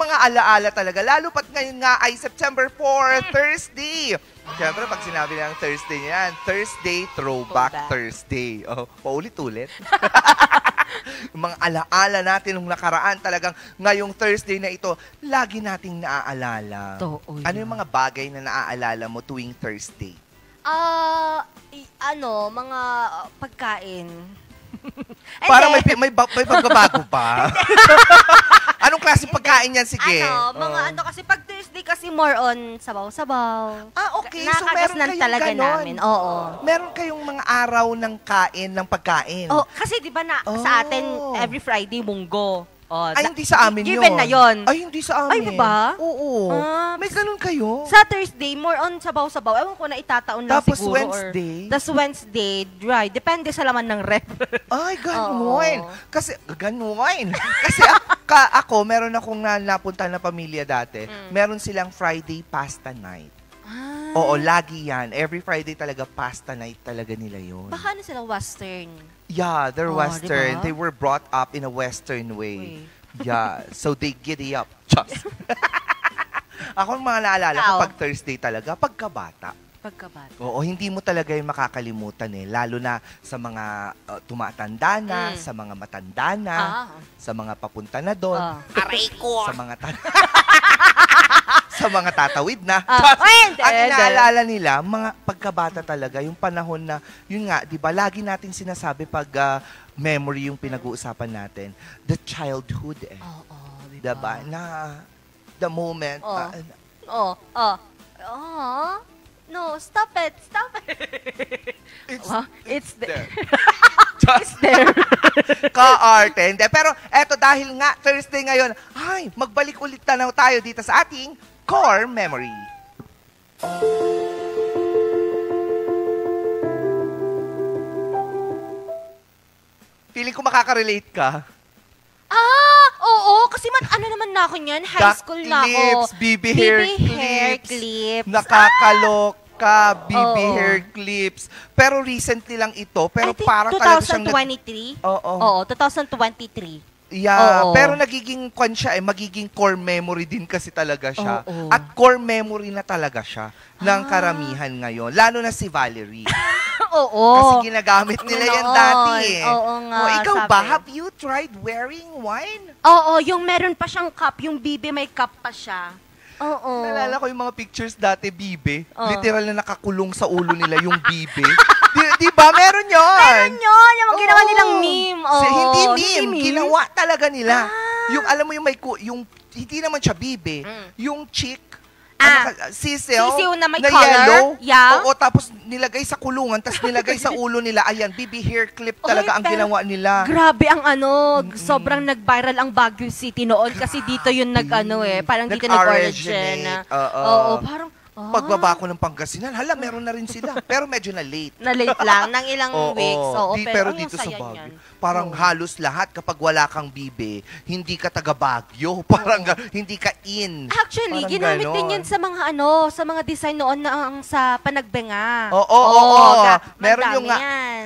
mga alaala talaga. Lalo pat ngayon nga ay September 4, Thursday. Siyempre, pag sinabi ng Thursday niyan, Thursday, Throwback Thursday. Oh, paulit-ulit. Yung mga alaala natin nung nakaraan talagang ngayong Thursday na ito, lagi nating naaalala. Ano yung mga bagay na naaalala mo tuwing Thursday? Mga pagkain. Para may pagbabago pa. Anong klase pagkain yan? Sige. Kasi pag Thursday kasi more on sabaw-sabaw. Okay. So meron kayong talaga ganon. namin. Oo. Meron kayong mga araw ng kain, ng pagkain. Kasi di ba sa atin, every Friday, munggo. Hindi sa amin given na yun. Hindi sa amin. Ay, diba? Oo. May ganun kayo? Sa Thursday, more on sabaw-sabaw. Ewan ko na itataon lang Tapos siguro. Wednesday? Tapos Wednesday, dry. Depende sa laman ng rep. Ay, ganun. Kasi, ganun. Kasi ako, meron akong napunta na pamilya dati. Meron silang Friday pasta night. Oo, lagi yan. Every Friday talaga, pasta night talaga nila yun. Baka sila Western? Yeah, they're Western. Diba? They were brought up in a Western way. Yeah, so they giddy up. Just. Ako mga naalala ko pag Thursday talaga, pagkabata. Oo, hindi mo talaga yung makakalimutan Lalo na sa mga tumatanda na, sa mga matanda na, sa mga papunta na doon. Aray ko! Sa mga tatawid na. Ang inaalala nila, mga pagkabata talaga, yung panahon na, yun nga, di ba, lagi natin sinasabi pag memory yung pinag-uusapan natin, the childhood diba? Na, the moment. No, stop it. It's there. It's there. Ka-arte. Hindi. Pero eto, dahil nga Thursday ngayon, magbalik ulit tanaw tayo dito sa ating Core Memory. Feeling ko makaka-relate ka. Oo. Kasi naman na ako niyan. High school na ako. Clips, BB hair clips. Nakakaloka, BB hair clips. Pero recently lang ito. Pero parang talaga siyang... 2023? Oo, 2023. Yeah, pero nagiging magiging core memory din kasi talaga siya. At core memory na talaga siya ng karamihan ngayon. Lalo na si Valerie. Kasi ginagamit nila yan dati Oo nga. Ikaw ba, have you tried wearing wine? Oo, yung meron pa siyang cup, yung bibe may cup pa siya. Oo. Nalala ko yung mga pictures dati, bibe. Literal na nakakulong sa ulo nila yung bibe. Di ba? Meron yun. Meron yun. Yung ginawa nilang meme. Hindi meme. Ginawa talaga nila. Yung, alam mo yung hindi naman siya bibe. Yung chick, sisiw na may na color. Yellow. Yeah. Oo, tapos nilagay sa kulungan, tapos nilagay sa ulo nila. Ayan, BB hair clip talaga ang ginawa nila. Grabe ang sobrang nag-viral ang Baguio City noon kasi dito yung parang dito nag-origin. Oo, parang pagbaba ko ng Pangasinan, meron na rin sila. Pero medyo na late. Na late lang, ng ilang weeks. Pero dito sa Baguio, parang halos lahat kapag wala kang bibe, hindi ka taga Baguio. Parang hindi ka in. Actually, parang ginamit din yun sa mga sa mga design noon na sa panagbenga. Oo. Meron yung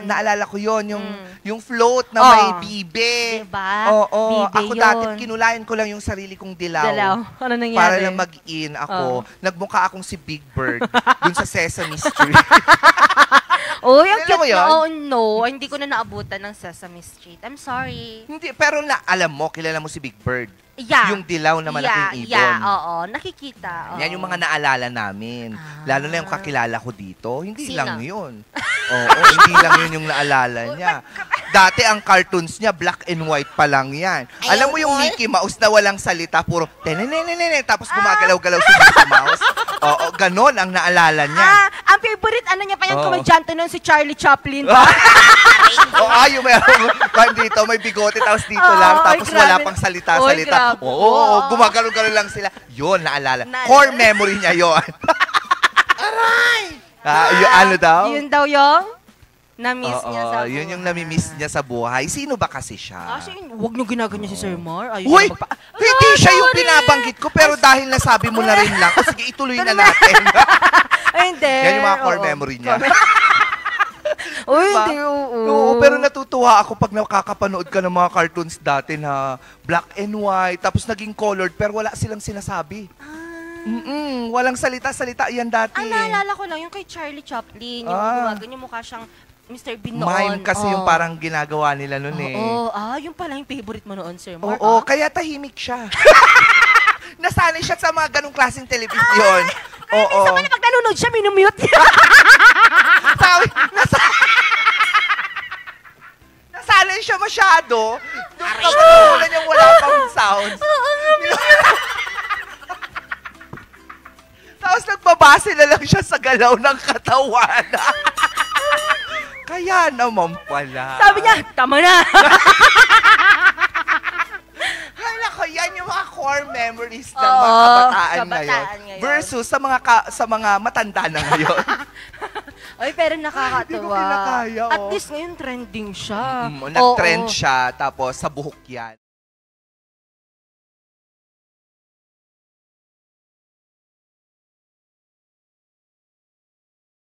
naalala ko yun, yung float na may bibe. Diba? Oo. Ako dati, kinulayan ko lang yung sarili kong dilaw. Ano nangyari? Para lang mag-in ako. Nagmukha akong si Big Bird dun sa Sesame Street. Yung cute na. No. Hindi ko na naabutan ng Sesame Street. I'm sorry. Hindi, pero alam mo, kilala mo si Big Bird. Yeah. Yung dilaw na malaking ibon. Yeah, oo. Nakikita. Yan yung mga naalala namin. Lalo na yung kakilala ko dito. Hindi lang yun. Hindi lang yun yung naalala niya. Dati ang cartoons niya, black and white pa lang yan. Alam mo yung Mickey Mouse na walang salita, puro tenenenenene, tapos gumagalaw-galaw si Mickey Mouse. Oo, ganon ang naalala niya. Ang favorite, niya pa yung komedyante nun, si Charlie Chaplin ba? Yung meron dito, may bigote, tapos dito lang, tapos wala pang salita-salita. Gumagalaw-galaw lang sila. Yun, naalala. Core memory niya yun. Aray! Ano daw? Yun daw yung na-miss niya sa buhay. Yun yung nami-miss niya sa buhay. Sino ba kasi siya? Huwag niyo ginaganyan si Sir Mar. Uy! Hindi siya yung binabanggit ko, pero dahil nasabi mo na rin lang, sige, ituloy na natin. Hindi. Yan yung mga core memory niya. Uy, Diba? hindi, oo. Oo, pero natutuwa ako pag nakakapanood ka ng mga cartoons dati na black and white, tapos naging colored, pero wala silang sinasabi. Walang salita-salita yan dati. Naalala ko lang, yung kay Charlie Chaplin, yung gumaganyan mukha siyang Mr. Bean noon. Mime kasi yung parang ginagawa nila noon eh. Yung pala yung favorite mo noon, Sir Mark. Oo, kaya tahimik siya. Nasanay siya sa mga ganong klaseng telebisyon. Oo. Minsan pala pag nanonood siya, minumute niya. Sabi, nasanay siya masyado. Doon ka matulan yung wala pang sounds. Tapos nagbabase na lang siya sa galaw ng katawan. Kaya naman pala. Sabi niya, tama na. Hala ko, yan yung mga core memories ng mga kabataan ngayon. Versus sa mga matanda na ngayon. Ay, pero nakakatuwa. Hindi ko kinakaya, At least ngayon trending siya. Nag-trend siya, tapos sa buhok yan.